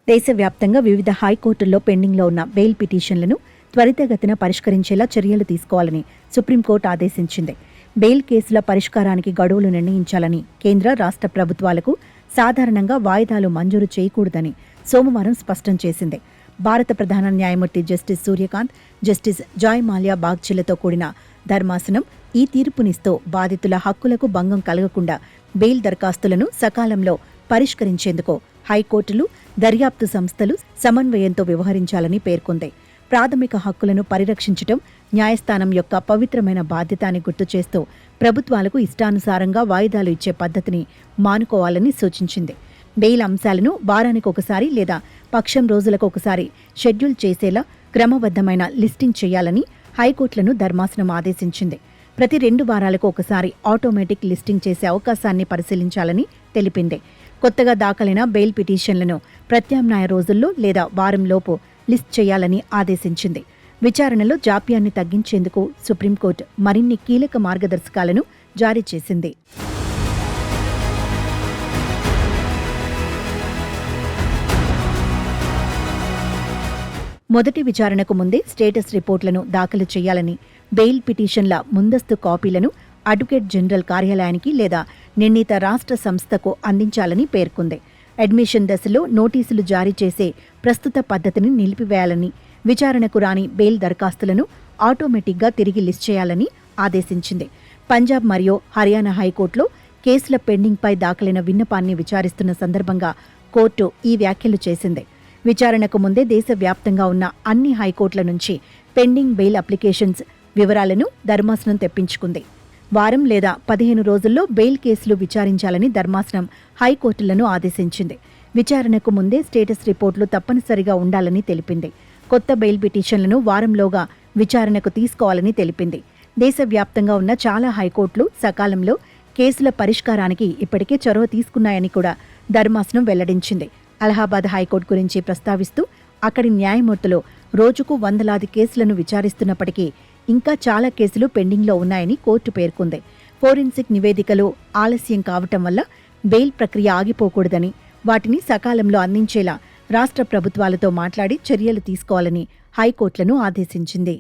దేశవ్యాప్తంగా వివిధ హైకోర్టుల్లో పెండింగ్లో ఉన్న బెయిల్ పిటిషన్లను త్వరితగతిన పరిష్కరించేలా చర్యలు తీసుకోవాలని సుప్రీంకోర్టు ఆదేశించింది. బెయిల్ కేసుల పరిష్కారానికి గడువులు నిర్ణయించాలని కేంద్ర, రాష్ట్ర ప్రభుత్వాలకు సాధారణంగా వాయిదాలు మంజూరు చేయకూడదని సోమవారం స్పష్టం చేసింది. భారత ప్రధాన న్యాయమూర్తి justice Suryakant, justice Joymalya బాగ్చిలతో కూడిన ధర్మాసనం ఈ తీర్పునిస్తూ బాధితుల హక్కులకు భంగం కలగకుండా బెయిల్ దరఖాస్తులను సకాలంలో పరిష్కరించేందుకు హైకోర్టులు, దర్యాప్తు సంస్థలు సమన్వయంతో వ్యవహరించాలని పేర్కొంది. ప్రాథమిక హక్కులను పరిరక్షించడం న్యాయస్థానం యొక్క పవిత్రమైన బాధ్యత అని గుర్తు చేస్తూ ప్రభుత్వాలకు ఇష్టానుసారంగా వాయిదాలు ఇచ్చే పద్ధతిని మానుకోవాలని సూచించింది. బెయిల్ అంశాలను వారానికి ఒకసారి లేదా పక్షం రోజులకు ఒకసారి షెడ్యూల్ చేసేలా క్రమబద్ధమైన లిస్టింగ్ చేయాలని హైకోర్టులను ధర్మాసనం ఆదేశించింది. ప్రతి 2 వారాలకు ఒకసారి ఆటోమేటిక్ లిస్టింగ్ చేసే అవకాశాన్ని పరిశీలించాలని తెలిపింది. కొత్తగా దాఖలైన బెయిల్ పిటిషన్లను ప్రత్యామ్నాయ రోజుల్లో లేదా వారంలోపు లిస్ట్ చేయాలని ఆదేశించింది. విచారణలో జాప్యాన్ని తగ్గించేందుకు సుప్రీంకోర్టు మరిన్ని కీలక మార్గదర్శకాలను జారీ చేసింది. మొదటి విచారణకు ముందే స్టేటస్ రిపోర్టులను దాఖలు చేయాలని, బెయిల్ పిటిషన్ల ముందస్తు కాపీలను అడ్వకేట్ జనరల్ కార్యాలయానికి లేదా నిర్ణీత రాష్ట్ర సంస్థకు అందించాలని పేర్కొంది. అడ్మిషన్ దశలో నోటీసులు జారీ చేసే ప్రస్తుత పద్ధతిని నిలిపివేయాలని, విచారణకు రాని బెయిల్ దరఖాస్తులను ఆటోమేటిక్గా తిరిగి లిస్ట్ చేయాలని ఆదేశించింది. పంజాబ్ మరియు హర్యానా హైకోర్టులో కేసుల పెండింగ్పై దాఖలైన విన్నపాన్ని విచారిస్తున్న సందర్భంగా కోర్టు ఈ వ్యాఖ్యలు చేసింది. విచారణకు ముందే దేశవ్యాప్తంగా ఉన్న అన్ని హైకోర్టుల నుంచి పెండింగ్ బెయిల్ అప్లికేషన్స్ వివరాలను ధర్మాసనం తెప్పించుకుంది. వారం లేదా 15 రోజుల్లో బెయిల్ కేసులు విచారించాలని ధర్మాసనం హైకోర్టులను ఆదేశించింది. విచారణకు ముందే స్టేటస్ రిపోర్టులు తప్పనిసరిగా ఉండాలని తెలిపింది. కొత్త బెయిల్ పిటిషన్లను వారంలోగా విచారణకు తీసుకోవాలని తెలిపింది. దేశవ్యాప్తంగా ఉన్న చాలా హైకోర్టులు సకాలంలో కేసుల పరిష్కారానికి ఇప్పటికే చొరవ తీసుకున్నాయని కూడా ధర్మాసనం వెల్లడించింది. అలహాబాద్ హైకోర్టు గురించి ప్రస్తావిస్తూ అక్కడి న్యాయమూర్తులు రోజుకు వందలాది కేసులను విచారిస్తున్నప్పటికీ ఇంకా చాలా కేసులు పెండింగ్లో ఉన్నాయని కోర్టు పేర్కొంది. ఫోరెన్సిక్ నివేదికలు ఆలస్యం కావటం వల్ల బెయిల్ ప్రక్రియ ఆగిపోకూడదని, వాటిని సకాలంలో అందించేలా రాష్ట్ర ప్రభుత్వాలతో మాట్లాడి చర్యలు తీసుకోవాలని హైకోర్టులను ఆదేశించింది.